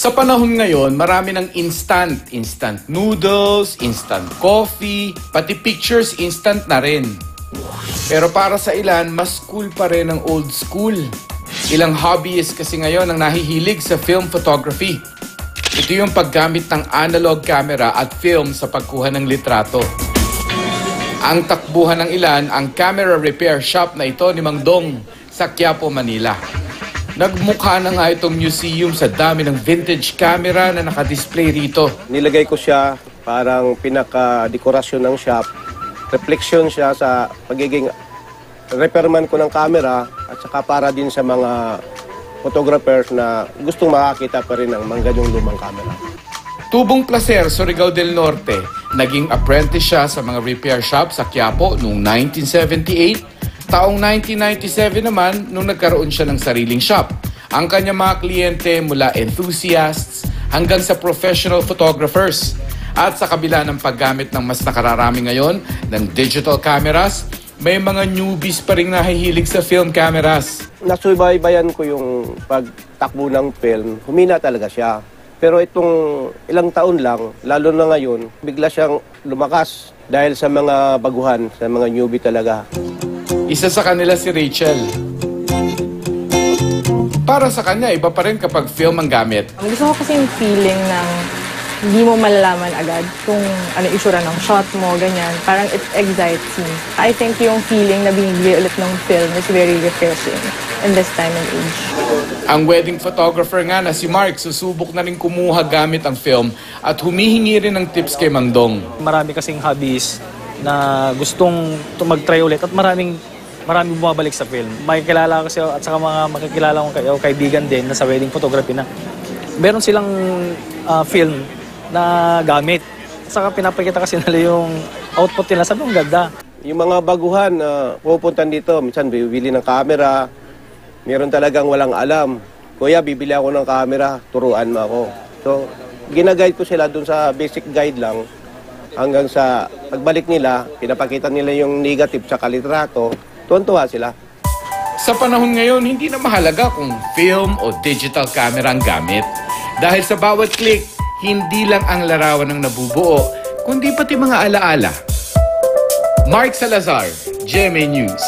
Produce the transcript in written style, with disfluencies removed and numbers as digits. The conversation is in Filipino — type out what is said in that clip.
Sa panahon ngayon, marami ng instant. Instant noodles, instant coffee, pati pictures instant na rin. Pero para sa ilan, mas cool pa rin ang old school. Ilang hobbyists kasi ngayon ang nahihilig sa film photography. Ito yung paggamit ng analog camera at film sa pagkuha ng litrato. Ang takbuhan ng ilan, ang camera repair shop na ito ni Mang Dong sa Quiapo, Manila. Nagmukha na nga itong museum sa dami ng vintage camera na nakadisplay rito. Nilagay ko siya parang pinaka-dekorasyon ng shop. Reflection siya sa pagiging repairman ko ng camera at saka para din sa mga photographers na gustong makakita pa rin ng mga ganyong lumang camera. Tubong Placer, Surigao del Norte. Naging apprentice siya sa mga repair shop sa Quiapo noong 1978. Taong 1997 naman nung nagkaroon siya ng sariling shop. Ang kanyang mga kliyente mula enthusiasts hanggang sa professional photographers. At sa kabila ng paggamit ng mas nakararami ngayon ng digital cameras, may mga newbies pa rin nahihilig sa film cameras. Nasubaybayan ko yung pagtakbo ng film. Humina talaga siya. Pero itong ilang taon lang, lalo na ngayon, bigla siyang lumakas dahil sa mga baguhan, sa mga newbie talaga. Isa sa kanila si Rachel. Para sa kanya, iba pa rin kapag film ang gamit. Gusto ko kasi yung feeling ng hindi mo malalaman agad kung ano itsura ng shot mo, ganyan. Parang it excites me. I think yung feeling na binibigay ulit ng film is very refreshing in this time and age. Ang wedding photographer nga na si Mark, susubok na rin kumuha gamit ang film at humihingi rin ng tips kay Mang Dong. Marami kasing hobbies na gustong mag-try ulit at maraming bumabalik sa film. Makikilala kasi at saka mga makikilala kong kaibigan din na sa wedding photography na meron silang film na gamit. At saka pinapakita kasi nila yung output nila. Sabi ang ganda. Yung mga baguhan na pupuntan dito, minsan bibili ng camera, meron talagang walang alam. Kuya, bibili ako ng camera, turuan mo ako. So, ginaguide ko sila dun sa basic guide lang hanggang sa pagbalik nila, pinapakita nila yung negative sa kalitrato, tuwan-tuwa sila. Sa panahon ngayon, hindi na mahalaga kung film o digital camera ang gamit. Dahil sa bawat click, hindi lang ang larawan ang nabubuo, kundi pati mga alaala. Mark Salazar, GMA News.